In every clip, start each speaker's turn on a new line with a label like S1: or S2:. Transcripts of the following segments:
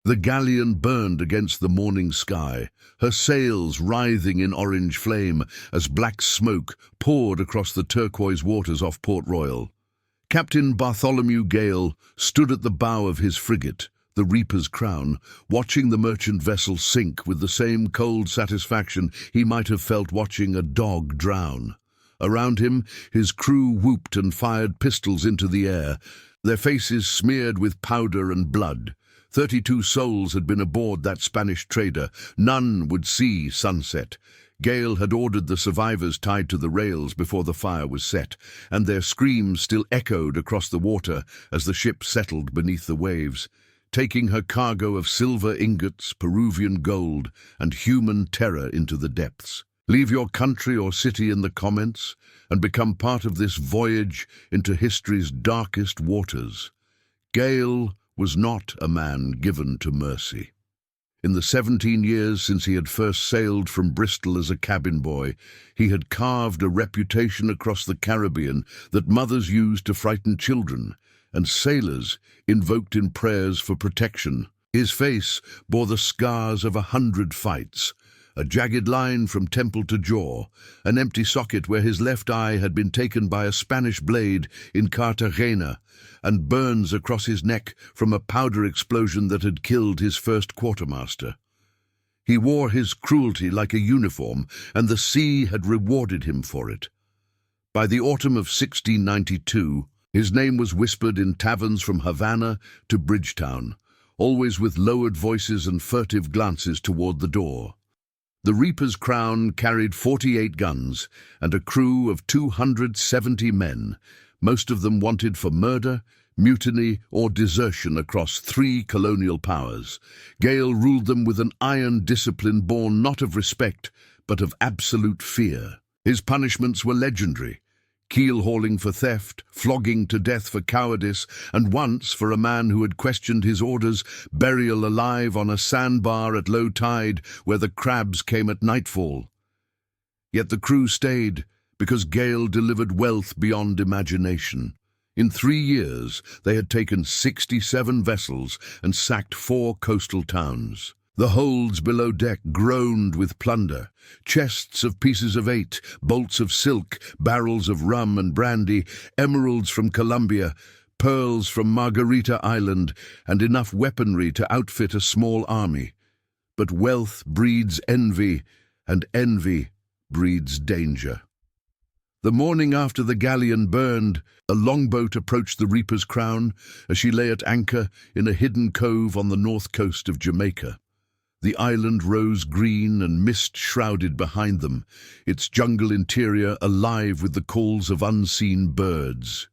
S1: The galleon burned against the morning sky, her sails writhing in orange flame as black smoke poured across the turquoise waters off Port Royal. Captain Bartholomew Gale stood at the bow of his frigate, the Reaper's Crown, watching the merchant vessel sink with the same cold satisfaction he might have felt watching a dog drown. Around him, his crew whooped and fired pistols into the air, their faces smeared with powder and blood. 32 souls had been aboard that Spanish trader. None would see sunset. Gale had ordered the survivors tied to the rails before the fire was set, and their screams still echoed across the water as the ship settled beneath the waves, taking her cargo of silver ingots, Peruvian gold, and human terror into the depths. Leave your country or city in the comments and become part of this voyage into history's darkest waters. Gale was not a man given to mercy. In the 17 years since he had first sailed from Bristol as a cabin boy, he had carved a reputation across the Caribbean that mothers used to frighten children, and sailors invoked in prayers for protection. His face bore the scars of 100 fights, a jagged line from temple to jaw, an empty socket where his left eye had been taken by a Spanish blade in Cartagena, and burns across his neck from a powder explosion that had killed his first quartermaster. He wore his cruelty like a uniform, and the sea had rewarded him for it. By the autumn of 1692, his name was whispered in taverns from Havana to Bridgetown, always with lowered voices and furtive glances toward the door. The Reaper's Crown carried 48 guns and a crew of 270 men, most of them wanted for murder, mutiny, or desertion across 3 colonial powers. Gale ruled them with an iron discipline born not of respect, but of absolute fear. His punishments were legendary: keel-hauling for theft, flogging to death for cowardice, and once, for a man who had questioned his orders, burial alive on a sandbar at low tide where the crabs came at nightfall. Yet the crew stayed, because Gale delivered wealth beyond imagination. In 3 years, they had taken 67 vessels and sacked 4 coastal towns. The holds below deck groaned with plunder: chests of pieces of 8, bolts of silk, barrels of rum and brandy, emeralds from Colombia, pearls from Margarita Island, and enough weaponry to outfit a small army. But wealth breeds envy, and envy breeds danger. The morning after the galleon burned, a longboat approached the Reaper's Crown as she lay at anchor in a hidden cove on the north coast of Jamaica. The island rose green and mist-shrouded behind them, its jungle interior alive with the calls of unseen birds.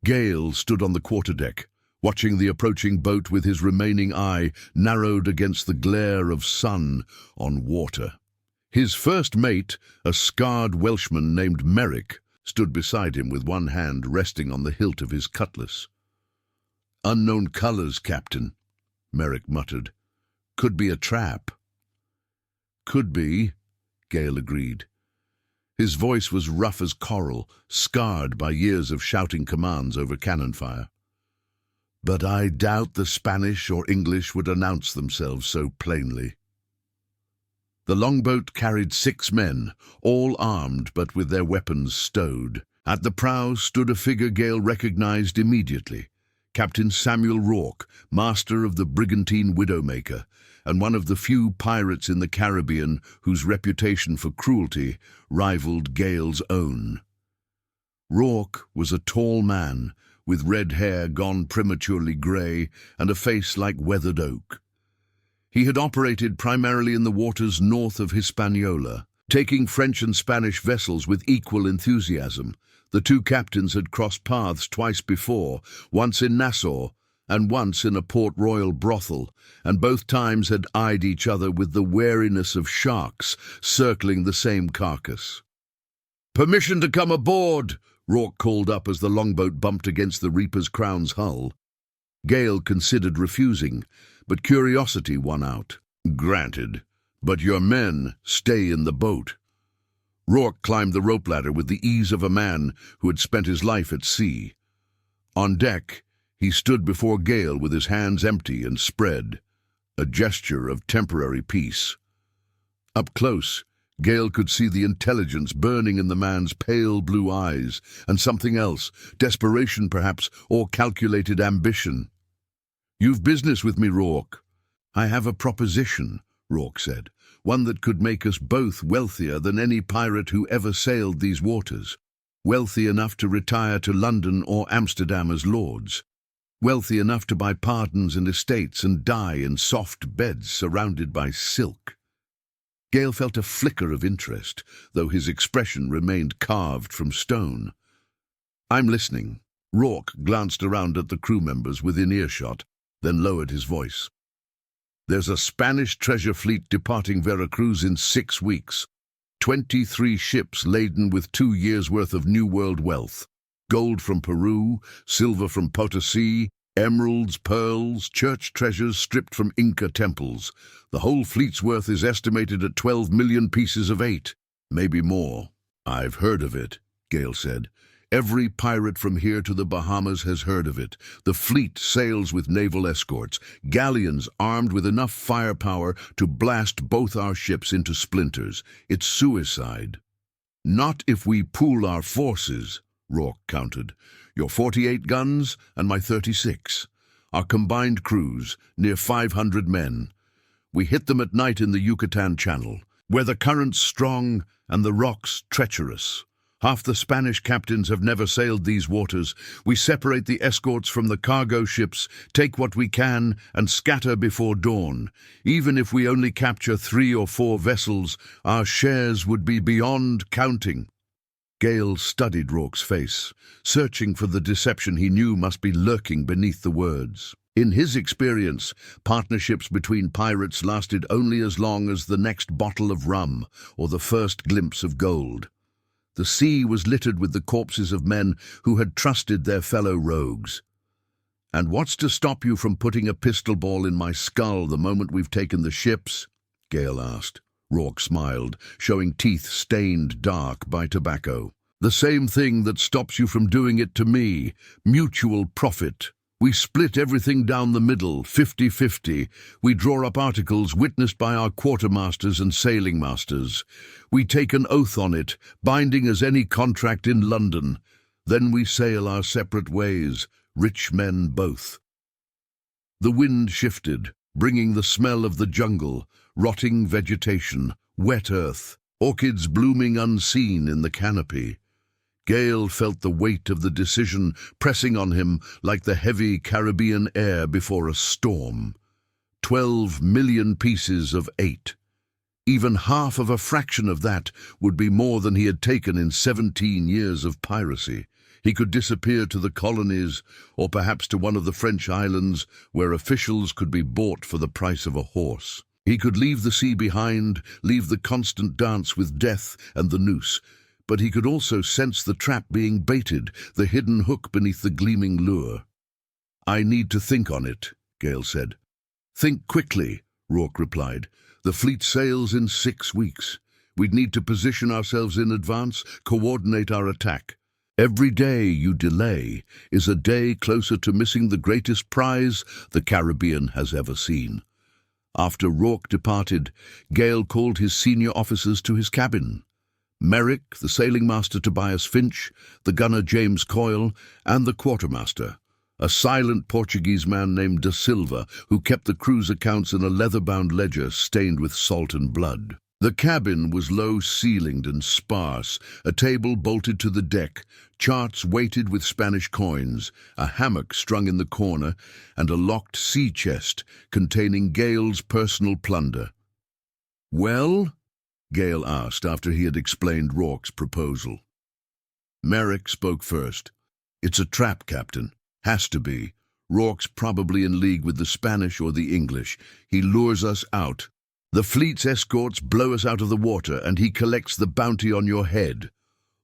S1: Gale stood on the quarterdeck, watching the approaching boat with his remaining eye narrowed against the glare of sun on water. His first mate, a scarred Welshman named Merrick, stood beside him with one hand resting on the hilt of his cutlass. "Unknown colors, Captain," Merrick muttered. "Could be a trap." "Could be," Gale agreed. His voice was rough as coral, scarred by years of shouting commands over cannon fire. "But I doubt the Spanish or English would announce themselves so plainly." The longboat carried 6 men, all armed but with their weapons stowed. At the prow stood a figure Gale recognized immediately: Captain Samuel Rourke, master of the brigantine Widowmaker, and one of the few pirates in the Caribbean whose reputation for cruelty rivaled Gale's own. Rourke was a tall man, with red hair gone prematurely grey and a face like weathered oak. He had operated primarily in the waters north of Hispaniola, taking French and Spanish vessels with equal enthusiasm. The 2 captains had crossed paths twice before, once in Nassau and once in a Port Royal brothel, and both times had eyed each other with the wariness of sharks circling the same carcass. "Permission to come aboard," Rourke called up as the longboat bumped against the Reaper's Crown's hull. Gale considered refusing, but curiosity won out. "Granted, but your men stay in the boat." Rourke climbed the rope ladder with the ease of a man who had spent his life at sea. On deck, he stood before Gale with his hands empty and spread. a gesture of temporary peace. Up close, Gale could see the intelligence burning in the man's pale blue eyes, and something else, desperation perhaps, or calculated ambition. "You've business with me, Rourke." "I have a proposition," Rourke said, "one that could make us both wealthier than any pirate who ever sailed these waters. Wealthy enough to retire to London or Amsterdam as lords. Wealthy enough to buy pardons and estates and die in soft beds surrounded by silk." Gale felt a flicker of interest, though his expression remained carved from stone. "I'm listening." Rourke glanced around at the crew members within earshot, then lowered his voice. "There's a Spanish treasure fleet departing Veracruz in 6 weeks. 23 ships laden with 2 years' worth of New World wealth. Gold from Peru, silver from Potosi, emeralds, pearls, church treasures stripped from Inca temples. The whole fleet's worth is estimated at 12 million pieces of 8, maybe more." "I've heard of it," Gale said. "Every pirate from here to the Bahamas has heard of it. The fleet sails with naval escorts, galleons armed with enough firepower to blast both our ships into splinters. It's suicide." "Not if we pool our forces," Rourke countered. "Your 48 guns and my 36. Our combined crews, near 500 men. We hit them at night in the Yucatan Channel, where the current's strong and the rocks treacherous. Half the Spanish captains have never sailed these waters. We separate the escorts from the cargo ships, take what we can, and scatter before dawn. Even if we only capture 3 or 4 vessels, our shares would be beyond counting." Gale studied Rourke's face, searching for the deception he knew must be lurking beneath the words. In his experience, partnerships between pirates lasted only as long as the next bottle of rum or the first glimpse of gold. The sea was littered with the corpses of men who had trusted their fellow rogues. "And what's to stop you from putting a pistol ball in my skull the moment we've taken the ships?" Gale asked. Rourke smiled, showing teeth stained dark by tobacco. "The same thing that stops you from doing it to me, mutual profit. We split everything down the middle, 50-50. We draw up articles witnessed by our quartermasters and sailing masters. We take an oath on it, binding as any contract in London. Then we sail our separate ways, rich men both." The wind shifted, bringing the smell of the jungle, rotting vegetation, wet earth, orchids blooming unseen in the canopy. Gale felt the weight of the decision pressing on him like the heavy Caribbean air before a storm. 12 million pieces of 8. Even half of a fraction of that would be more than he had taken in 17 years of piracy. He could disappear to the colonies, or perhaps to one of the French islands where officials could be bought for the price of a horse. He could leave the sea behind, leave the constant dance with death and the noose, but he could also sense the trap being baited, the hidden hook beneath the gleaming lure. "I need to think on it," Gale said. "Think quickly," Rourke replied. "The fleet sails in 6 weeks. We'd need to position ourselves in advance, coordinate our attack. Every day you delay is a day closer to missing the greatest prize the Caribbean has ever seen." After Rourke departed, Gale called his senior officers to his cabin. Merrick, the sailing master Tobias Finch, the gunner James Coyle, and the quartermaster, a silent Portuguese man named Da Silva, who kept the crew's accounts in a leather-bound ledger stained with salt and blood. The cabin was low-ceilinged and sparse, a table bolted to the deck, charts weighted with Spanish coins, a hammock strung in the corner, and a locked sea chest containing Gale's personal plunder. "Well?" Gale asked after he had explained Rourke's proposal. Merrick spoke first. "It's a trap, Captain. Has to be. Rourke's probably in league with the Spanish or the English. He lures us out. The fleet's escorts blow us out of the water, and he collects the bounty on your head.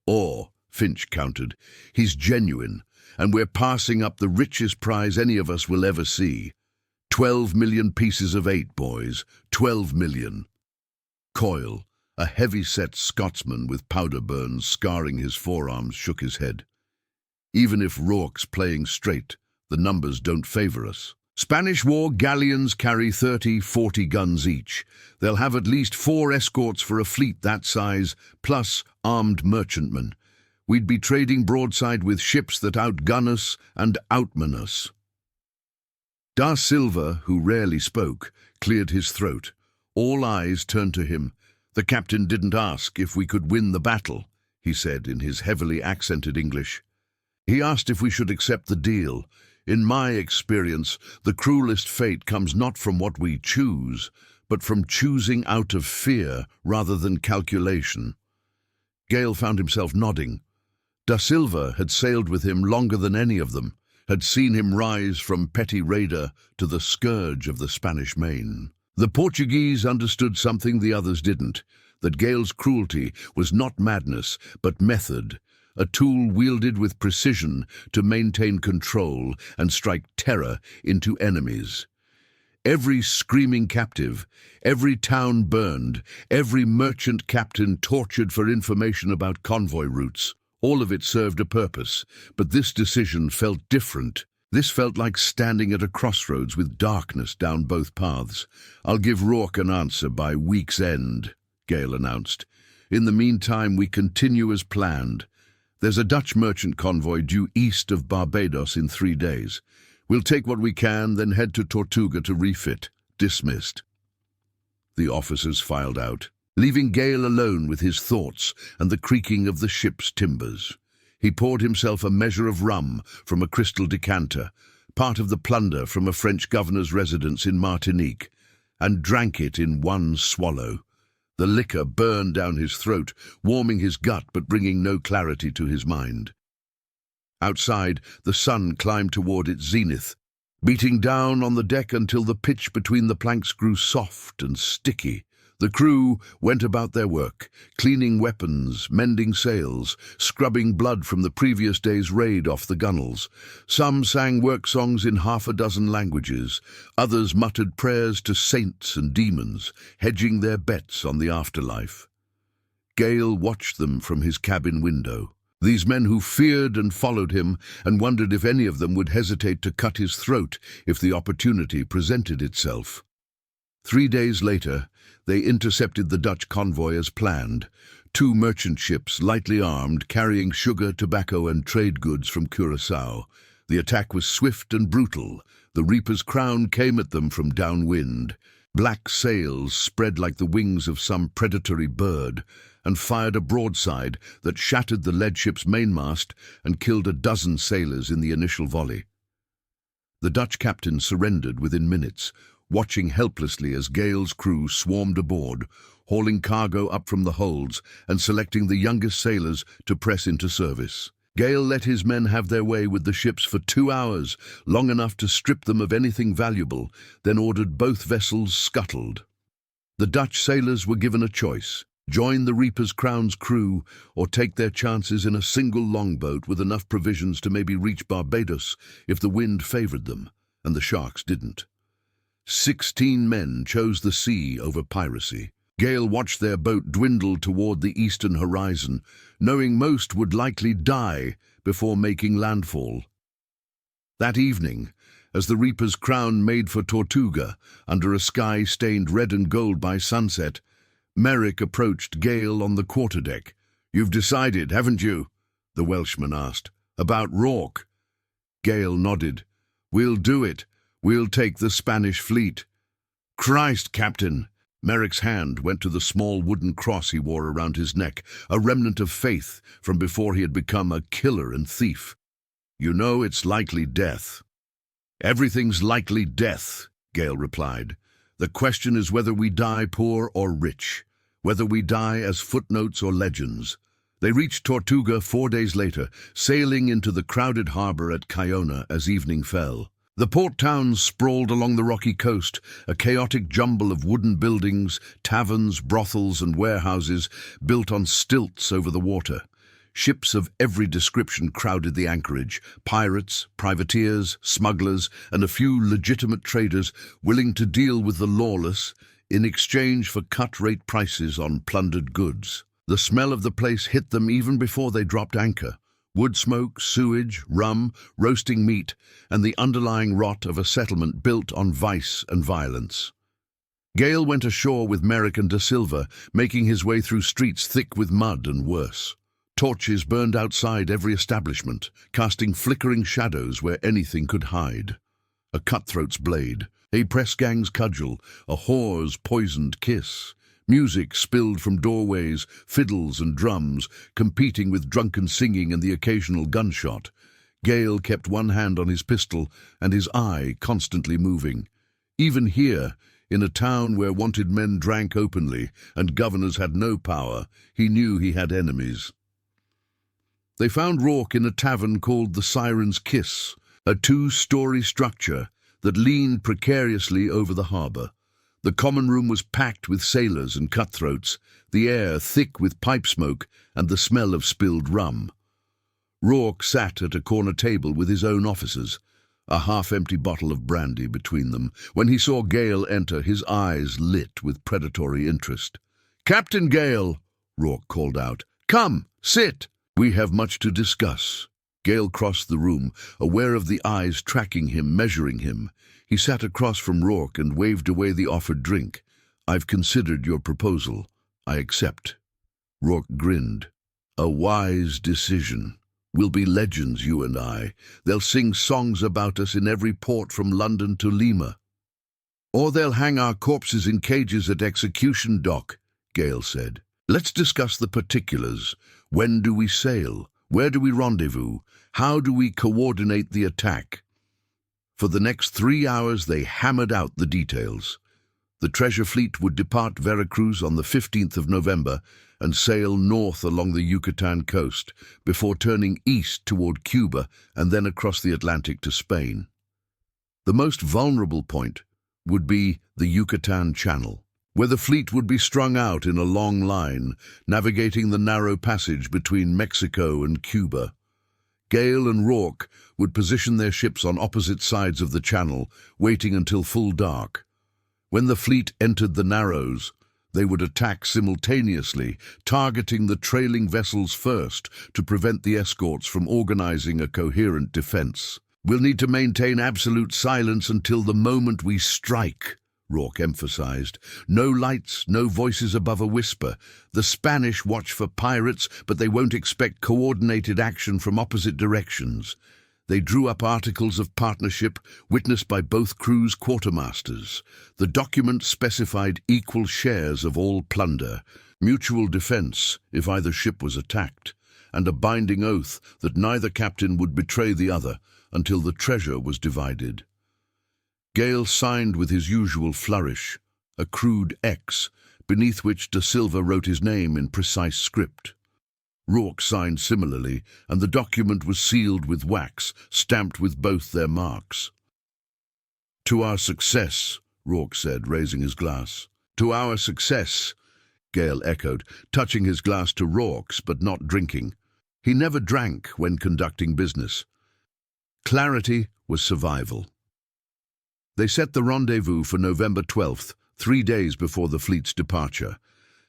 S1: Or," Finch countered, "he's genuine, and we're passing up the richest prize any of us will ever see. 12 million pieces of 8, boys. 12 million. Coyle, a heavy-set Scotsman with powder burns scarring his forearms, shook his head. "Even if Rourke's playing straight, the numbers don't favor us. Spanish war galleons carry 30-40 guns each. They'll have at least 4 escorts for a fleet that size, plus armed merchantmen. We'd be trading broadside with ships that outgun us and outman us." Da Silva, who rarely spoke, cleared his throat. All eyes turned to him. "The captain didn't ask if we could win the battle," he said in his heavily accented English. "He asked if we should accept the deal. In my experience, the cruelest fate comes not from what we choose, but from choosing out of fear rather than calculation." Gale found himself nodding. Da Silva had sailed with him longer than any of them, had seen him rise from petty raider to the scourge of the Spanish Main. The Portuguese understood something the others didn't, that Gale's cruelty was not madness, but method, a tool wielded with precision to maintain control and strike terror into enemies. Every screaming captive, every town burned, every merchant captain tortured for information about convoy routes, all of it served a purpose, but this decision felt different. This felt like standing at a crossroads with darkness down both paths. "I'll give Rourke an answer by week's end," Gale announced. "In the meantime, we continue as planned. There's a Dutch merchant convoy due east of Barbados in 3 days. We'll take what we can, then head to Tortuga to refit. Dismissed." The officers filed out, leaving Gale alone with his thoughts and the creaking of the ship's timbers. He poured himself a measure of rum from a crystal decanter, part of the plunder from a French governor's residence in Martinique, and drank it in one swallow. The liquor burned down his throat, warming his gut but bringing no clarity to his mind. Outside, the sun climbed toward its zenith, beating down on the deck until the pitch between the planks grew soft and sticky. The crew went about their work, cleaning weapons, mending sails, scrubbing blood from the previous day's raid off the gunwales. Some sang work songs in 6 languages. Others muttered prayers to saints and demons, hedging their bets on the afterlife. Gale watched them from his cabin window. These men who feared and followed him, and wondered if any of them would hesitate to cut his throat if the opportunity presented itself. 3 days later, they intercepted the Dutch convoy as planned. 2 merchant ships, lightly armed, carrying sugar, tobacco, and trade goods from Curaçao. The attack was swift and brutal. The Reaper's crown came at them from downwind. Black sails spread like the wings of some predatory bird, and fired a broadside that shattered the lead ship's mainmast and killed a dozen sailors in the initial volley. The Dutch captain surrendered within minutes, watching helplessly as Gale's crew swarmed aboard, hauling cargo up from the holds and selecting the youngest sailors to press into service. Gale let his men have their way with the ships for 2 hours, long enough to strip them of anything valuable, then ordered both vessels scuttled. The Dutch sailors were given a choice: join the Reaper's Crown's crew or take their chances in a single longboat with enough provisions to maybe reach Barbados if the wind favored them, and the sharks didn't. 16 men chose the sea over piracy. Gale watched their boat dwindle toward the eastern horizon, knowing most would likely die before making landfall. That evening, as the Reaper's Crown made for Tortuga, under a sky stained red and gold by sunset, Merrick approached Gale on the quarterdeck. "You've decided, haven't you?" the Welshman asked. "About Rourke?" Gale nodded. "We'll do it. We'll take the Spanish fleet." "Christ, Captain!" Merrick's hand went to the small wooden cross he wore around his neck, a remnant of faith from before he had become a killer and thief. "You know it's likely death." "Everything's likely death," Gale replied. "The question is whether we die poor or rich, whether we die as footnotes or legends." They reached Tortuga 4 days later, sailing into the crowded harbor at Cayona as evening fell. The port towns sprawled along the rocky coast, a chaotic jumble of wooden buildings, taverns, brothels, and warehouses built on stilts over the water. Ships of every description crowded the anchorage: pirates, privateers, smugglers, and a few legitimate traders willing to deal with the lawless in exchange for cut-rate prices on plundered goods. The smell of the place hit them even before they dropped anchor. Wood smoke, sewage, rum, roasting meat, and the underlying rot of a settlement built on vice and violence. Gale went ashore with Merrick and Da Silva, making his way through streets thick with mud and worse. Torches burned outside every establishment, casting flickering shadows where anything could hide. A cutthroat's blade, a press gang's cudgel, a whore's poisoned kiss. Music spilled from doorways, fiddles and drums, competing with drunken singing and the occasional gunshot. Gale kept one hand on his pistol and his eye constantly moving. Even here, in a town where wanted men drank openly and governors had no power, he knew he had enemies. They found Rourke in a tavern called the Siren's Kiss, a two-story structure that leaned precariously over the harbour. The common room was packed with sailors and cutthroats, the air thick with pipe smoke and the smell of spilled rum. Rourke sat at a corner table with his own officers, a half-empty bottle of brandy between them. When he saw Gale enter, his eyes lit with predatory interest. "Captain Gale," Rourke called out. "Come, sit. We have much to discuss." Gale crossed the room, aware of the eyes tracking him, measuring him. He sat across from Rourke and waved away the offered drink. "I've considered your proposal. I accept." Rourke grinned. "A wise decision. We'll be legends, you and I. They'll sing songs about us in every port from London to Lima. Or they'll hang our corpses in cages at execution dock," Gale said. "Let's discuss the particulars. When do we sail? Where do we rendezvous? How do we coordinate the attack?" For the next 3 hours they hammered out the details. The treasure fleet would depart Veracruz on the 15th of November and sail north along the Yucatan coast before turning east toward Cuba and then across the Atlantic to Spain. The most vulnerable point would be the Yucatan Channel, where the fleet would be strung out in a long line, navigating the narrow passage between Mexico and Cuba. Gale and Rourke would position their ships on opposite sides of the channel, waiting until full dark. When the fleet entered the Narrows, they would attack simultaneously, targeting the trailing vessels first to prevent the escorts from organizing a coherent defense. "We'll need to maintain absolute silence until the moment we strike," Rourke emphasized. "No lights, no voices above a whisper. The Spanish watch for pirates, but they won't expect coordinated action from opposite directions." They drew up articles of partnership witnessed by both crews' quartermasters. The document specified equal shares of all plunder, mutual defense if either ship was attacked, and a binding oath that neither captain would betray the other until the treasure was divided. Gale signed with his usual flourish, a crude X, beneath which Da Silva wrote his name in precise script. Rourke signed similarly, and the document was sealed with wax, stamped with both their marks. "To our success," Rourke said, raising his glass. "To our success," Gale echoed, touching his glass to Rourke's but not drinking. He never drank when conducting business. Clarity was survival. They set the rendezvous for November 12th, 3 days before the fleet's departure,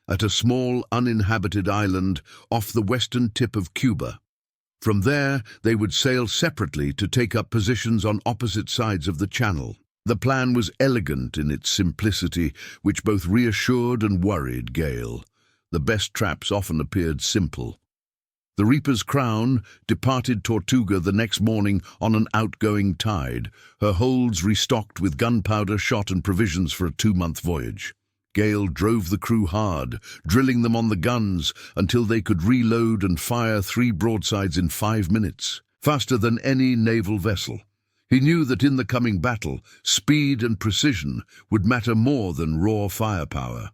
S1: at a small uninhabited island off the western tip of Cuba. From there, they would sail separately to take up positions on opposite sides of the channel. The plan was elegant in its simplicity, which both reassured and worried Gale. The best traps often appeared simple. The Reaper's Crown departed Tortuga the next morning on an outgoing tide, her holds restocked with gunpowder, shot and provisions for a 2-month voyage. Gale drove the crew hard, drilling them on the guns until they could reload and fire 3 broadsides in 5 minutes, faster than any naval vessel. He knew that in the coming battle, speed and precision would matter more than raw firepower.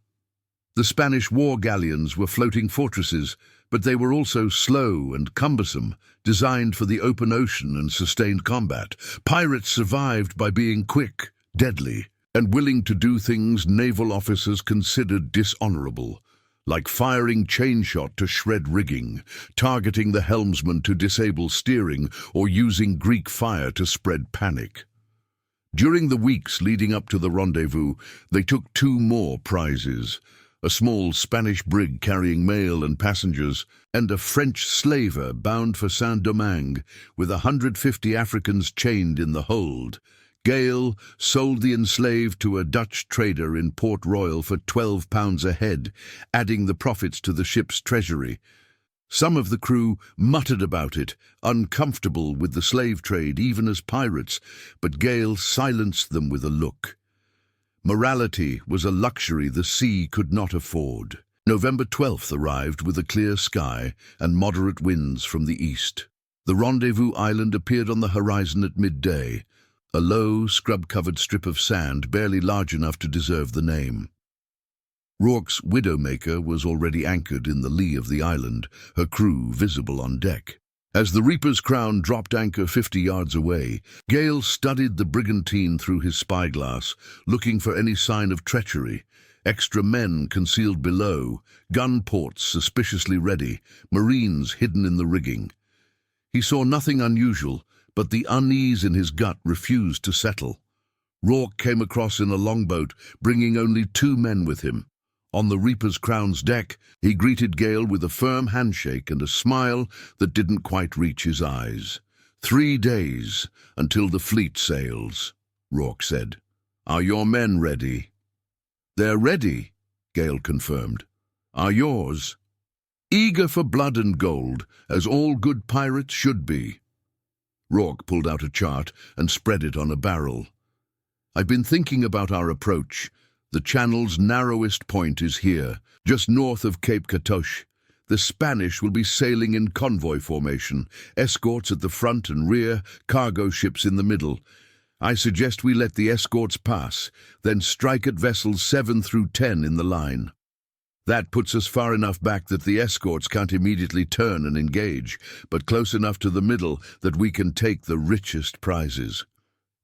S1: The Spanish war galleons were floating fortresses, but they were also slow and cumbersome, designed for the open ocean and sustained combat. Pirates survived by being quick, deadly, and willing to do things naval officers considered dishonorable, like firing chain shot to shred rigging, targeting the helmsman to disable steering, or using Greek fire to spread panic. During the weeks leading up to the rendezvous, they took 2 more prizes: a small Spanish brig carrying mail and passengers, and a French slaver bound for Saint-Domingue with 150 Africans chained in the hold. Gale sold the enslaved to a Dutch trader in Port Royal for £12 a head, adding the profits to the ship's treasury. Some of the crew muttered about it, uncomfortable with the slave trade even as pirates, but Gale silenced them with a look. Morality was a luxury the sea could not afford. November 12th arrived with a clear sky and moderate winds from the east. The rendezvous island appeared on the horizon at midday, a low, scrub-covered strip of sand barely large enough to deserve the name. Rourke's Widowmaker was already anchored in the lee of the island, her crew visible on deck. As the Reaper's Crown dropped anchor 50 yards away, Gale studied the brigantine through his spyglass, looking for any sign of treachery. Extra men concealed below, gun ports suspiciously ready, marines hidden in the rigging. He saw nothing unusual, but the unease in his gut refused to settle. Rourke came across in a longboat, bringing only 2 men with him. On the Reaper's Crown's deck, he greeted Gale with a firm handshake and a smile that didn't quite reach his eyes. 3 days until the fleet sails, Rourke said. Are your men ready? They're ready, Gale confirmed. Are yours? Eager for blood and gold, as all good pirates should be. Rourke pulled out a chart and spread it on a barrel. I've been thinking about our approach. The channel's narrowest point is here, just north of Cape Catoche. The Spanish will be sailing in convoy formation, escorts at the front and rear, cargo ships in the middle. I suggest we let the escorts pass, then strike at vessels 7 through 10 in the line. That puts us far enough back that the escorts can't immediately turn and engage, but close enough to the middle that we can take the richest prizes.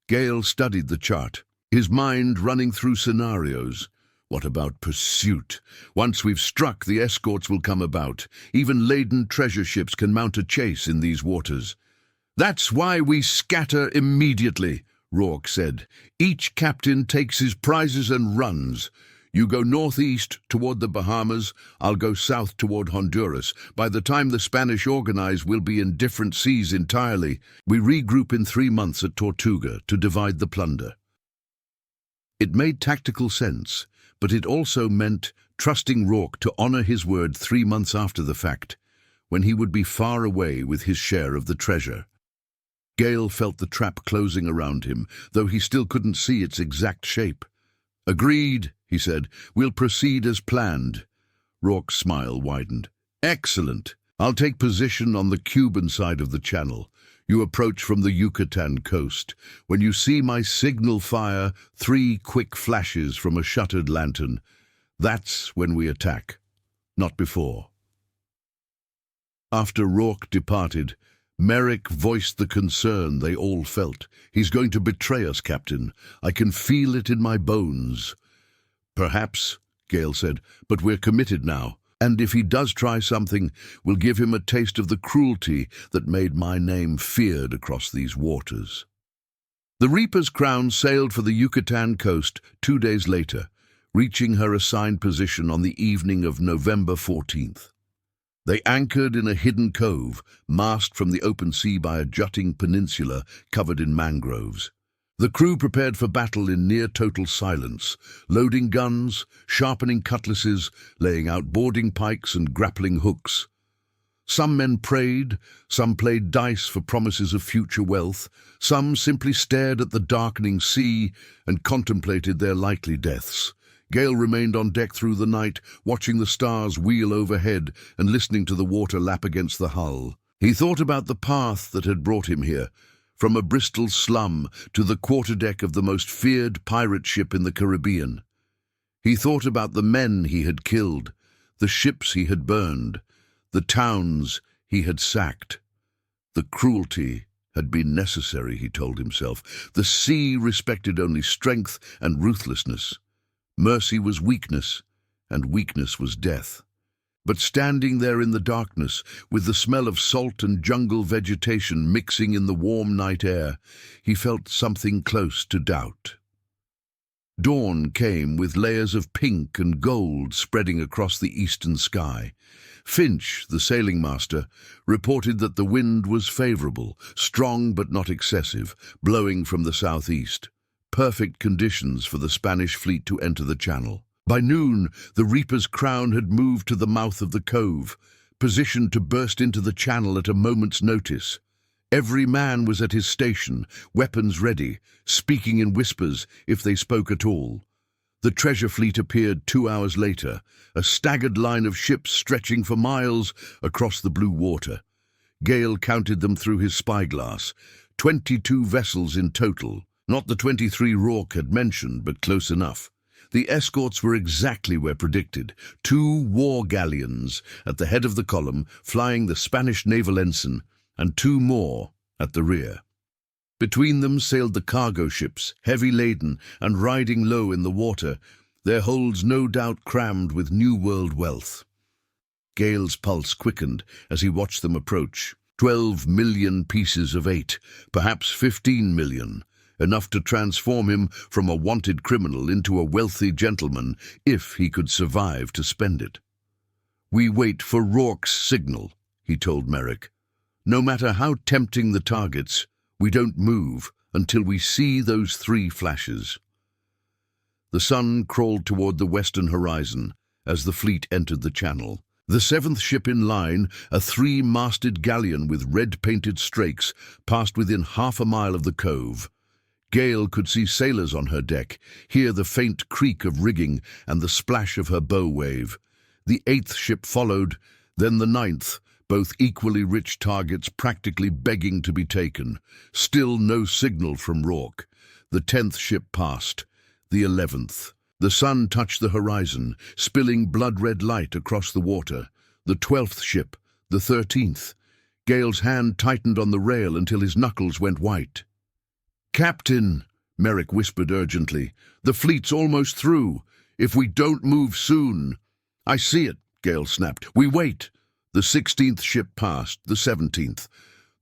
S1: Gale studied the chart, his mind running through scenarios. What about pursuit? Once we've struck, the escorts will come about. Even laden treasure ships can mount a chase in these waters. That's why we scatter immediately, Rourke said. Each captain takes his prizes and runs. You go northeast toward the Bahamas, I'll go south toward Honduras. By the time the Spanish organize, we'll be in different seas entirely. We regroup in 3 months at Tortuga to divide the plunder. It made tactical sense, but it also meant trusting Rourke to honor his word 3 months after the fact, when he would be far away with his share of the treasure. Gale felt the trap closing around him, though he still couldn't see its exact shape. Agreed, he said. We'll proceed as planned. Rourke's smile widened. Excellent. I'll take position on the Cuban side of the channel. You approach from the Yucatan coast. When you see my signal fire 3 quick flashes from a shuttered lantern, that's when we attack, not before. After Rourke departed, Merrick voiced the concern they all felt. He's going to betray us, Captain. I can feel it in my bones. Perhaps, Gale said, but we're committed now. And if he does try something, we'll give him a taste of the cruelty that made my name feared across these waters. The Reaper's Crown sailed for the Yucatan coast 2 days later, reaching her assigned position on the evening of November 14th. They anchored in a hidden cove, masked from the open sea by a jutting peninsula covered in mangroves. The crew prepared for battle in near-total silence, loading guns, sharpening cutlasses, laying out boarding pikes and grappling hooks. Some men prayed, some played dice for promises of future wealth, some simply stared at the darkening sea and contemplated their likely deaths. Gale remained on deck through the night, watching the stars wheel overhead and listening to the water lap against the hull. He thought about the path that had brought him here, from a Bristol slum to the quarterdeck of the most feared pirate ship in the Caribbean. He thought about the men he had killed, the ships he had burned, the towns he had sacked. The cruelty had been necessary, he told himself. The sea respected only strength and ruthlessness. Mercy was weakness, and weakness was death. But standing there in the darkness, with the smell of salt and jungle vegetation mixing in the warm night air, he felt something close to doubt. Dawn came with layers of pink and gold spreading across the eastern sky. Finch, the sailing master, reported that the wind was favourable, strong but not excessive, blowing from the southeast. Perfect conditions for the Spanish fleet to enter the channel. By noon, the Reaper's Crown had moved to the mouth of the cove, positioned to burst into the channel at a moment's notice. Every man was at his station, weapons ready, speaking in whispers if they spoke at all. The treasure fleet appeared 2 hours later, a staggered line of ships stretching for miles across the blue water. Gale counted them through his spyglass. 22 vessels in total, not the 23 Rourke had mentioned, but close enough. The escorts were exactly where predicted. 2 war galleons at the head of the column, flying the Spanish naval ensign, and 2 more at the rear. Between them sailed the cargo ships, heavy laden and riding low in the water, their holds no doubt crammed with New World wealth. Gale's pulse quickened as he watched them approach. 12 million pieces of 8, perhaps 15 million, enough to transform him from a wanted criminal into a wealthy gentleman if he could survive to spend it. "We wait for Rourke's signal," he told Merrick. "No matter how tempting the targets, we don't move until we see those 3 flashes." The sun crawled toward the western horizon as the fleet entered the channel. The 7th ship in line, a 3-masted galleon with red-painted strakes, passed within half a mile of the cove. Gale could see sailors on her deck, hear the faint creak of rigging and the splash of her bow wave. The 8th ship followed, then the 9th, both equally rich targets practically begging to be taken. Still no signal from Rourke. The 10th ship passed. The 11th. The sun touched the horizon, spilling blood-red light across the water. The 12th ship. The 13th. Gale's hand tightened on the rail until his knuckles went white. "Captain," Merrick whispered urgently, "the fleet's almost through. If we don't move soon—" "I see it," Gale snapped. "We wait." The 16th ship passed, the 17th.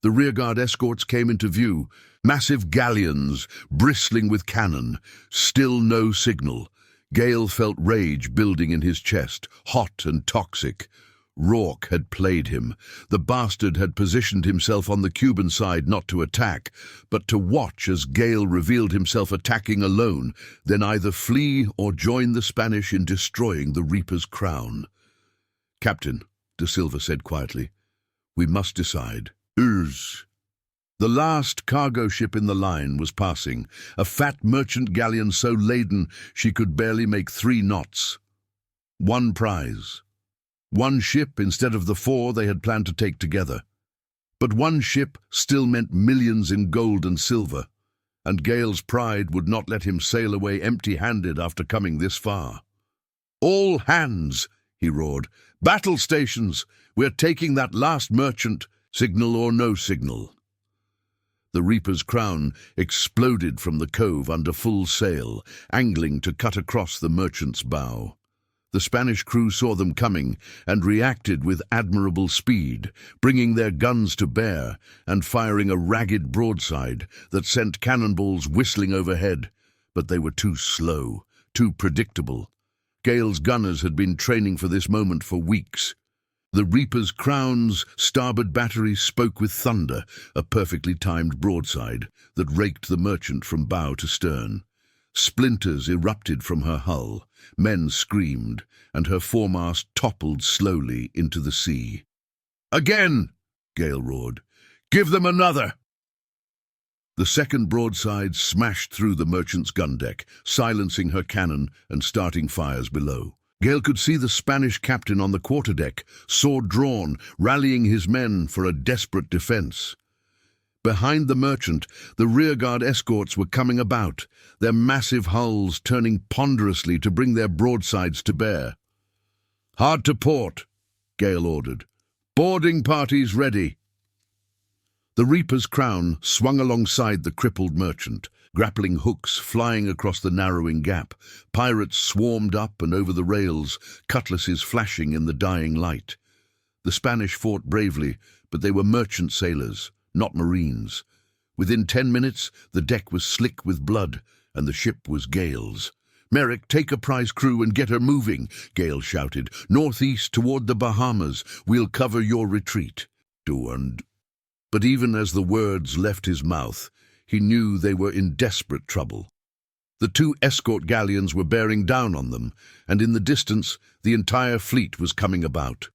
S1: The rearguard escorts came into view, massive galleons bristling with cannon. Still no signal. Gale felt rage building in his chest, hot and toxic. Rourke had played him. The bastard had positioned himself on the Cuban side not to attack, but to watch as Gale revealed himself attacking alone, then either flee or join the Spanish in destroying the Reaper's Crown. "Captain," De Silva said quietly, "we must decide." The last cargo ship in the line was passing, a fat merchant galleon so laden she could barely make 3 knots. 1 prize. 1 ship instead of the 4 they had planned to take together. But 1 ship still meant millions in gold and silver, and Gale's pride would not let him sail away empty-handed after coming this far. "All hands!" he roared. "Battle stations! We're taking that last merchant, signal or no signal." The Reaper's Crown exploded from the cove under full sail, angling to cut across the merchant's bow. The Spanish crew saw them coming and reacted with admirable speed, bringing their guns to bear and firing a ragged broadside that sent cannonballs whistling overhead. But they were too slow, too predictable. Gale's gunners had been training for this moment for weeks. The Reaper's Crown's starboard battery spoke with thunder, a perfectly timed broadside that raked the merchant from bow to stern. Splinters erupted from her hull, men screamed, and her foremast toppled slowly into the sea. "Again!" Gale roared. "Give them another!" The second broadside smashed through the merchant's gun deck, silencing her cannon and starting fires below. Gale could see the Spanish captain on the quarterdeck, sword drawn, rallying his men for a desperate defense. Behind the merchant, the rearguard escorts were coming about, their massive hulls turning ponderously to bring their broadsides to bear. "Hard to port," Gale ordered. "Boarding parties ready." The Reaper's Crown swung alongside the crippled merchant, grappling hooks flying across the narrowing gap. Pirates swarmed up and over the rails, cutlasses flashing in the dying light. The Spanish fought bravely, but they were merchant sailors, not marines. Within 10 minutes, the deck was slick with blood, and the ship was Gale's. "Merrick, take a prize crew and get her moving," Gale shouted. "Northeast toward the Bahamas. We'll cover your retreat." But even as the words left his mouth, he knew they were in desperate trouble. The two escort galleons were bearing down on them, and in the distance, the entire fleet was coming about.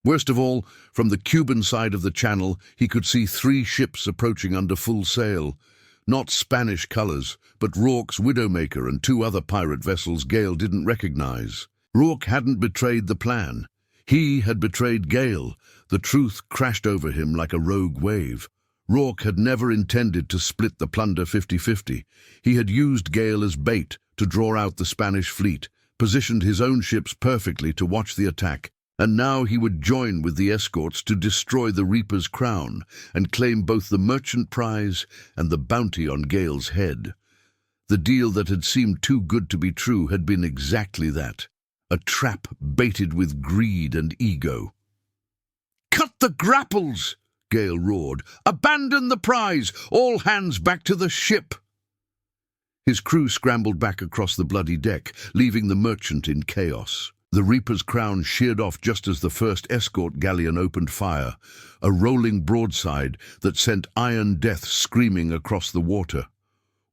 S1: Worst of all, from the Cuban side of the channel, he could see 3 ships approaching under full sail. Not Spanish colors, but Rourke's Widowmaker and 2 other pirate vessels Gale didn't recognize. Rourke hadn't betrayed the plan. He had betrayed Gale. The truth crashed over him like a rogue wave. Rourke had never intended to split the plunder 50-50. He had used Gale as bait to draw out the Spanish fleet, positioned his own ships perfectly to watch the attack, and now he would join with the escorts to destroy the Reaper's crown and claim both the merchant prize and the bounty on Gale's head. The deal that had seemed too good to be true had been exactly that, a trap baited with greed and ego. "Cut the grapples!" Gale roared. "Abandon the prize! All hands back to the ship!" His crew scrambled back across the bloody deck, leaving the merchant in chaos. The Reaper's crown sheared off just as the first escort galleon opened fire, a rolling broadside that sent Iron Death screaming across the water.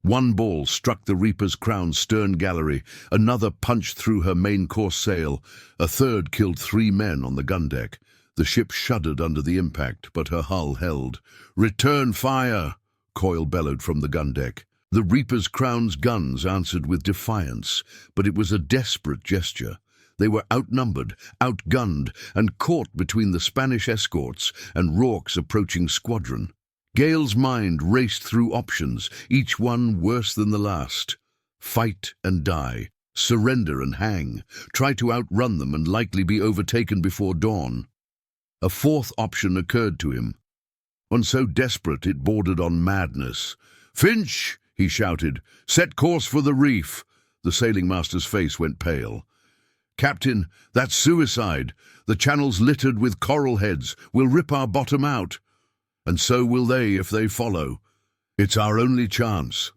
S1: One ball struck the Reaper's crown's stern gallery, another punched through her main course sail, a third killed 3 men on the gun deck. The ship shuddered under the impact, but her hull held. "Return fire!" Coyle bellowed from the gun deck. The Reaper's crown's guns answered with defiance, but it was a desperate gesture. They were outnumbered, outgunned, and caught between the Spanish escorts and Rourke's approaching squadron. Gale's mind raced through options, each one worse than the last. Fight and die, surrender and hang, try to outrun them and likely be overtaken before dawn. A 4th option occurred to him, one so desperate it bordered on madness. "Finch!" he shouted. "Set course for the reef!" The sailing master's face went pale. "Captain, that's suicide. The channel's littered with coral heads. We'll rip our bottom out. And so will they if they follow. It's our only chance."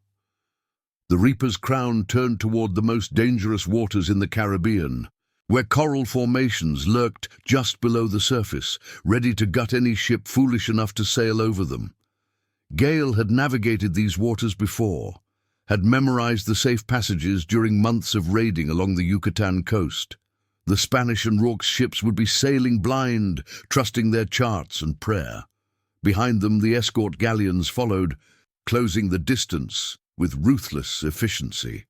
S1: The Reaper's crown turned toward the most dangerous waters in the Caribbean, where coral formations lurked just below the surface, ready to gut any ship foolish enough to sail over them. Gale had navigated these waters before, had memorized the safe passages during months of raiding along the Yucatan coast. The Spanish and Rourke's ships would be sailing blind, trusting their charts and prayer. Behind them, the escort galleons followed, closing the distance with ruthless efficiency.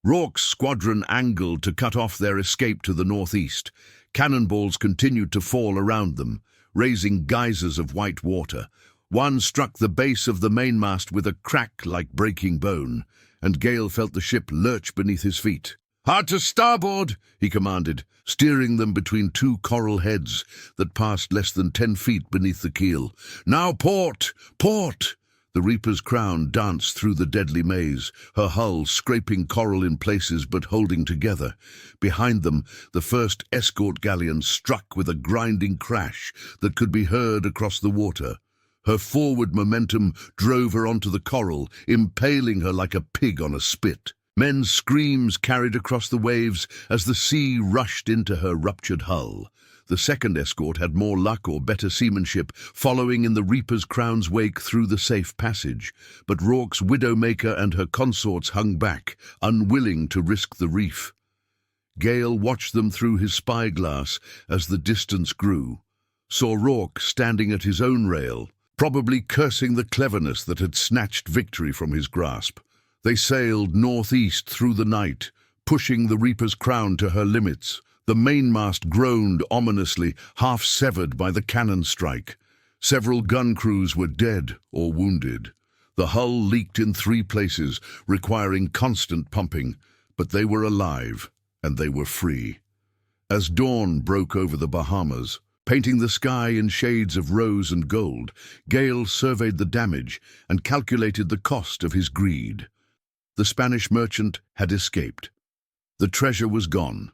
S1: Rourke's squadron angled to cut off their escape to the northeast. Cannonballs continued to fall around them, raising geysers of white water. One struck the base of the mainmast with a crack like breaking bone, and Gale felt the ship lurch beneath his feet. "Hard to starboard!" he commanded, steering them between 2 coral heads that passed less than 10 feet beneath the keel. "Now port! Port!" The Reaper's crown danced through the deadly maze, her hull scraping coral in places but holding together. Behind them, the first escort galleon struck with a grinding crash that could be heard across the water. Her forward momentum drove her onto the coral, impaling her like a pig on a spit. Men's screams carried across the waves as the sea rushed into her ruptured hull. The second escort had more luck or better seamanship, following in the Reaper's crown's wake through the safe passage. But Rourke's Widowmaker and her consorts hung back, unwilling to risk the reef. Gale watched them through his spyglass as the distance grew, saw Rourke standing at his own rail, probably cursing the cleverness that had snatched victory from his grasp. They sailed northeast through the night, pushing the Reaper's crown to her limits. The mainmast groaned ominously, half severed by the cannon strike. Several gun crews were dead or wounded. The hull leaked in 3 places, requiring constant pumping, but they were alive, and they were free. As dawn broke over the Bahamas, painting the sky in shades of rose and gold, Gale surveyed the damage and calculated the cost of his greed. The Spanish merchant had escaped. The treasure was gone.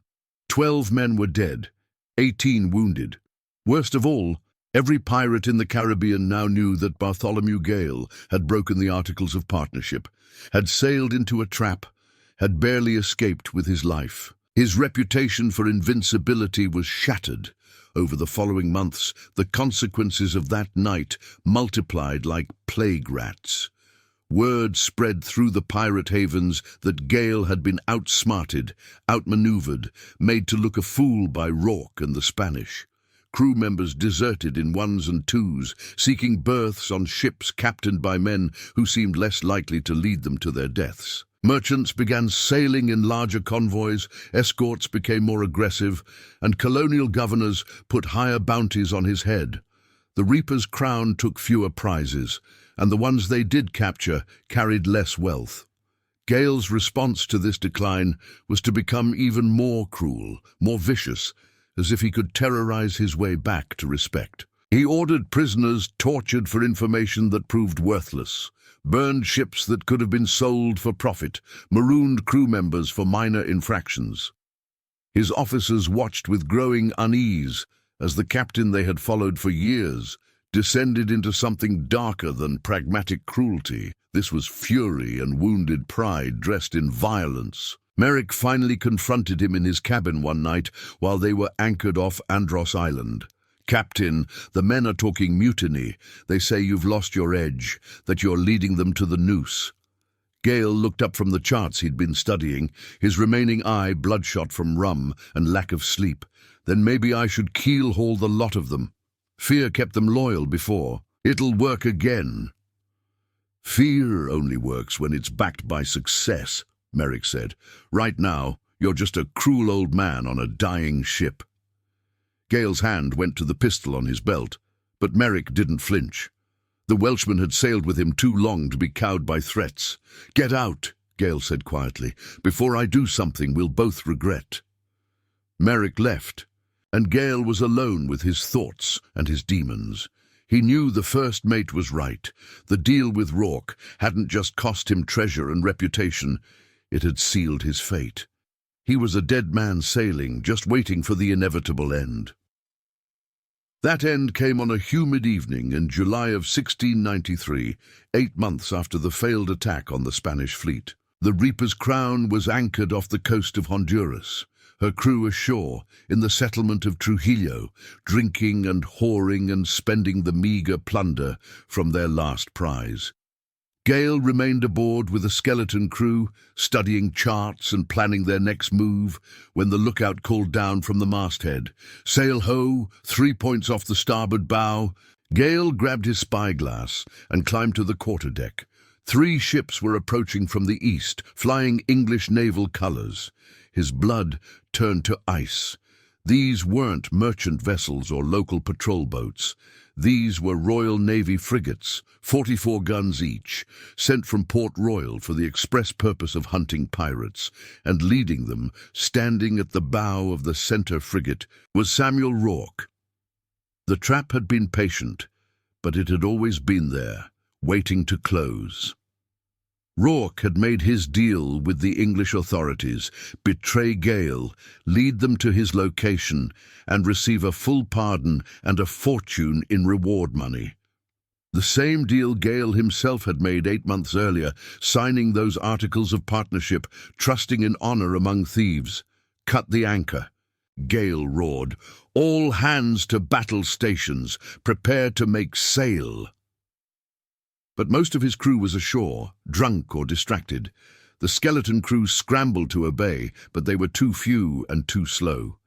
S1: 12 men were dead, 18 wounded. Worst of all, every pirate in the Caribbean now knew that Bartholomew Gale had broken the Articles of Partnership, had sailed into a trap, had barely escaped with his life. His reputation for invincibility was shattered. Over the following months, the consequences of that night multiplied like plague rats. Word spread through the pirate havens that Gale had been outsmarted, outmaneuvered, made to look a fool by Rourke and the Spanish. Crew members deserted in ones and twos, seeking berths on ships captained by men who seemed less likely to lead them to their deaths. Merchants began sailing in larger convoys, escorts became more aggressive, and colonial governors put higher bounties on his head. The Reaper's crown took fewer prizes, and the ones they did capture carried less wealth. Gale's response to this decline was to become even more cruel, more vicious, as if he could terrorize his way back to respect. He ordered prisoners tortured for information that proved worthless, burned ships that could have been sold for profit, marooned crew members for minor infractions. His officers watched with growing unease as the captain they had followed for years descended into something darker than pragmatic cruelty. This was fury and wounded pride dressed in violence. Merrick finally confronted him in his cabin one night while they were anchored off Andros Island. "Captain, the men are talking mutiny. They say you've lost your edge, that you're leading them to the noose." Gale looked up from the charts he'd been studying, his remaining eye bloodshot from rum and lack of sleep. "Then maybe I should keel-haul the lot of them. Fear kept them loyal before. It'll work again." "Fear only works when it's backed by success," Merrick said. "Right now, you're just a cruel old man on a dying ship." Gale's hand went to the pistol on his belt, but Merrick didn't flinch. The Welshman had sailed with him too long to be cowed by threats. "Get out," Gale said quietly. "Before I do something we'll both regret." Merrick left, and Gale was alone with his thoughts and his demons. He knew the first mate was right. The deal with Rourke hadn't just cost him treasure and reputation, it had sealed his fate. He was a dead man sailing, just waiting for the inevitable end. That end came on a humid evening in July of 1693, 8 months after the failed attack on the Spanish fleet. The Reaper's crown was anchored off the coast of Honduras, her crew ashore in the settlement of Trujillo, drinking and whoring and spending the meager plunder from their last prize. Gale remained aboard with a skeleton crew, studying charts and planning their next move, when the lookout called down from the masthead. "Sail ho, 3 points off the starboard bow." Gale grabbed his spyglass and climbed to the quarterdeck. 3 ships were approaching from the east, flying English naval colors. His blood turned to ice. These weren't merchant vessels or local patrol boats. These were Royal Navy frigates, 44 guns each, sent from Port Royal for the express purpose of hunting pirates, and leading them, standing at the bow of the center frigate, was Samuel Rourke. The trap had been patient, but it had always been there, waiting to close. Rourke had made his deal with the English authorities, betray Gale, lead them to his location, and receive a full pardon and a fortune in reward money. The same deal Gale himself had made 8 months earlier, signing those articles of partnership, trusting in honor among thieves. "Cut the anchor," Gale roared. "All hands to battle stations. Prepare to make sail." But most of his crew was ashore, drunk or distracted. The skeleton crew scrambled to obey, but they were too few and too slow.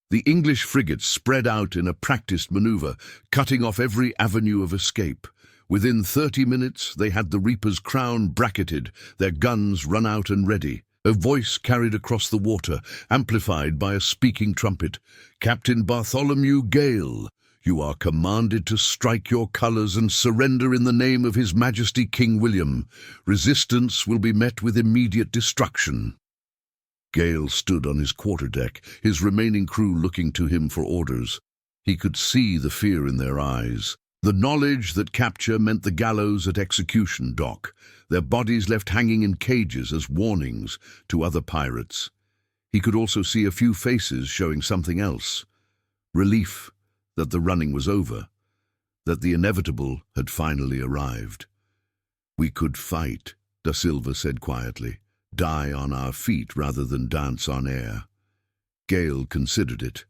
S1: The English frigates spread out in a practiced maneuver, cutting off every avenue of escape. Within 30 minutes, they had the Reaper's crown bracketed, their guns run out and ready. A voice carried across the water, amplified by a speaking trumpet. "Captain Bartholomew Gale, you are commanded to strike your colours and surrender in the name of His Majesty King William. Resistance will be met with immediate destruction." Gale stood on his quarterdeck, his remaining crew looking to him for orders. He could see the fear in their eyes. The knowledge that capture meant the gallows at execution dock, their bodies left hanging in cages as warnings to other pirates. He could also see a few faces showing something else. Relief that the running was over, that the inevitable had finally arrived. "We could fight," Da Silva said quietly. Die on our feet rather than dance on air. Gale considered it.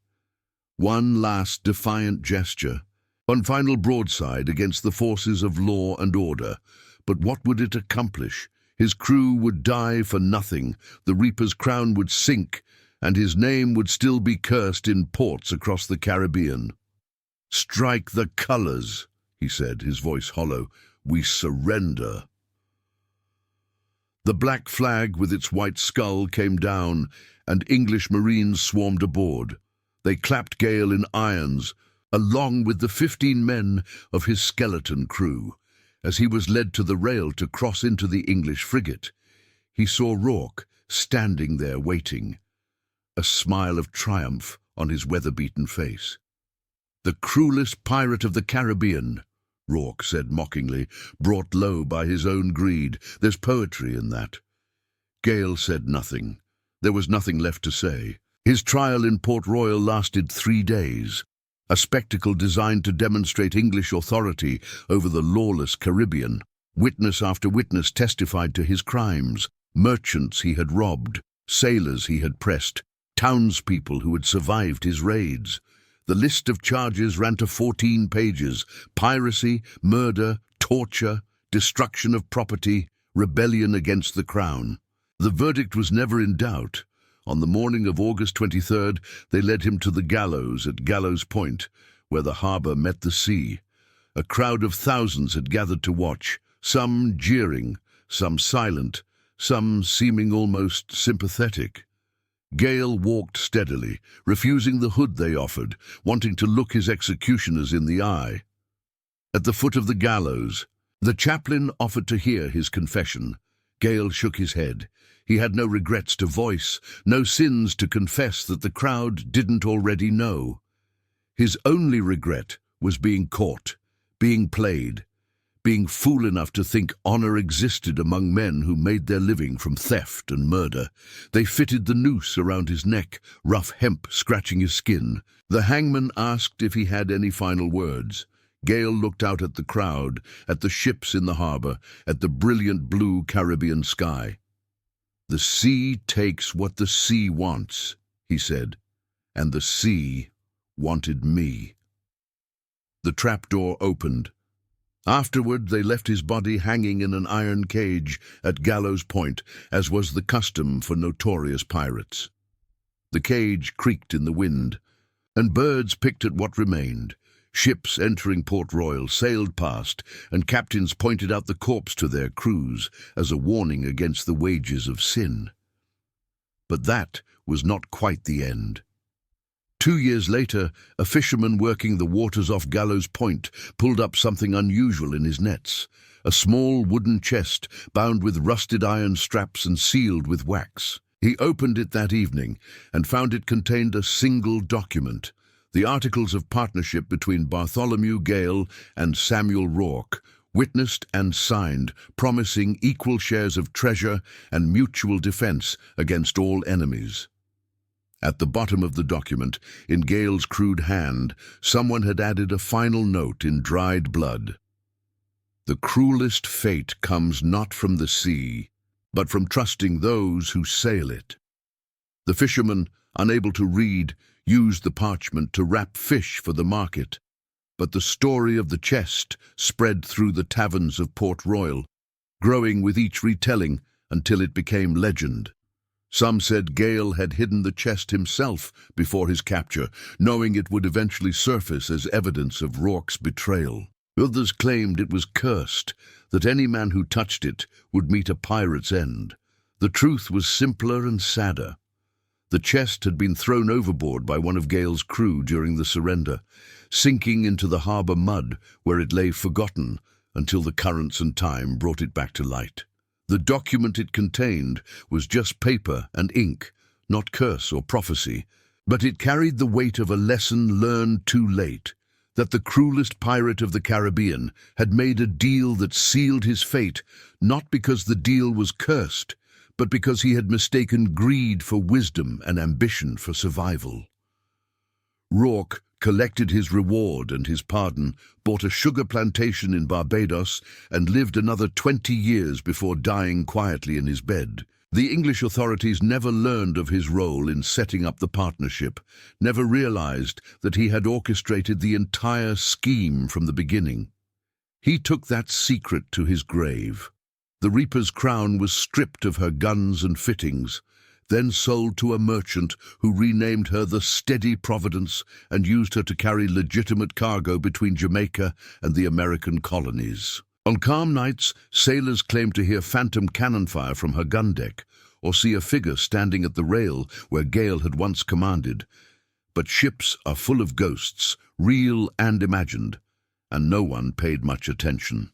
S1: One last defiant gesture, one final broadside against the forces of law and order. But what would it accomplish? His crew would die for nothing, the Reaper's crown would sink, and his name would still be cursed in ports across the Caribbean. "Strike the colors," he said, his voice hollow. "We surrender." The black flag with its white skull came down, and English Marines swarmed aboard. They clapped Gale in irons, along with the 15 men of his skeleton crew. As he was led to the rail to cross into the English frigate, he saw Rourke standing there waiting, a smile of triumph on his weather-beaten face. "The cruelest pirate of the Caribbean," Rourke said mockingly, brought low by his own greed. "There's poetry in that." Gale said nothing. There was nothing left to say. His trial in Port Royal lasted 3 days, a spectacle designed to demonstrate English authority over the lawless Caribbean. Witness after witness testified to his crimes: merchants he had robbed, sailors he had pressed, townspeople who had survived his raids. The list of charges ran to 14 pages: piracy, murder, torture, destruction of property, rebellion against the crown. The verdict was never in doubt. On the morning of August 23rd, they led him to the gallows at Gallows Point, where the harbour met the sea. A crowd of thousands had gathered to watch, some jeering, some silent, some seeming almost sympathetic. Gale walked steadily, refusing the hood they offered, wanting to look his executioners in the eye. At the foot of the gallows, the chaplain offered to hear his confession. Gale shook his head. He had no regrets to voice, no sins to confess that the crowd didn't already know. His only regret was being caught, being played, being fool enough to think honor existed among men who made their living from theft and murder. They fitted the noose around his neck, rough hemp scratching his skin. The hangman asked if he had any final words. Gale looked out at the crowd, at the ships in the harbor, at the brilliant blue Caribbean sky. "The sea takes what the sea wants," he said, "and the sea wanted me." The trapdoor opened. Afterward, they left his body hanging in an iron cage at Gallows Point, as was the custom for notorious pirates. The cage creaked in the wind, and birds picked at what remained. Ships entering Port Royal sailed past, and captains pointed out the corpse to their crews as a warning against the wages of sin. But that was not quite the end. 2 years later, a fisherman working the waters off Gallows Point pulled up something unusual in his nets: a small wooden chest bound with rusted iron straps and sealed with wax. He opened it that evening and found it contained a single document: the Articles of Partnership between Bartholomew Gale and Samuel Rourke, witnessed and signed, promising equal shares of treasure and mutual defense against all enemies. At the bottom of the document, in Gale's crude hand, someone had added a final note in dried blood: "The cruelest fate comes not from the sea, but from trusting those who sail it." The fisherman, unable to read, used the parchment to wrap fish for the market, but the story of the chest spread through the taverns of Port Royal, growing with each retelling until it became legend. Some said Gale had hidden the chest himself before his capture, knowing it would eventually surface as evidence of Rourke's betrayal. Others claimed it was cursed, that any man who touched it would meet a pirate's end. The truth was simpler and sadder. The chest had been thrown overboard by one of Gale's crew during the surrender, sinking into the harbour mud where it lay forgotten until the currents and time brought it back to light. The document it contained was just paper and ink, not curse or prophecy, but it carried the weight of a lesson learned too late, that the cruelest pirate of the Caribbean had made a deal that sealed his fate, not because the deal was cursed, but because he had mistaken greed for wisdom and ambition for survival. Rourke collected his reward and his pardon, bought a sugar plantation in Barbados, and lived another 20 years before dying quietly in his bed. The English authorities never learned of his role in setting up the partnership, never realized that he had orchestrated the entire scheme from the beginning. He took that secret to his grave. The Reaper's crown was stripped of her guns and fittings, then sold to a merchant who renamed her the Steady Providence and used her to carry legitimate cargo between Jamaica and the American colonies. On calm nights, sailors claimed to hear phantom cannon fire from her gun deck, or see a figure standing at the rail where Gale had once commanded. But ships are full of ghosts, real and imagined, and no one paid much attention.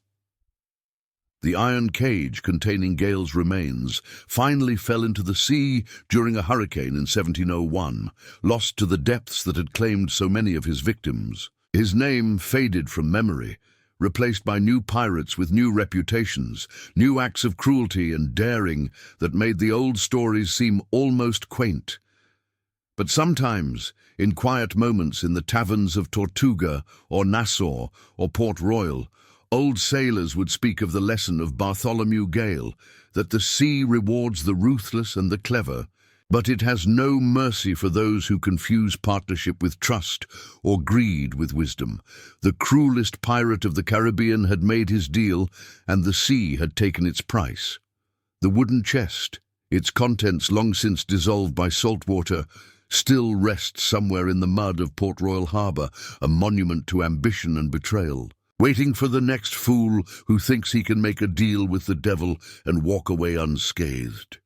S1: The iron cage containing Gale's remains finally fell into the sea during a hurricane in 1701, lost to the depths that had claimed so many of his victims. His name faded from memory, replaced by new pirates with new reputations, new acts of cruelty and daring that made the old stories seem almost quaint. But sometimes, in quiet moments in the taverns of Tortuga or Nassau or Port Royal, old sailors would speak of the lesson of Bartholomew Gale, that the sea rewards the ruthless and the clever, but it has no mercy for those who confuse partnership with trust or greed with wisdom. The cruelest pirate of the Caribbean had made his deal, and the sea had taken its price. The wooden chest, its contents long since dissolved by salt water, still rests somewhere in the mud of Port Royal Harbour, a monument to ambition and betrayal, waiting for the next fool who thinks he can make a deal with the devil and walk away unscathed.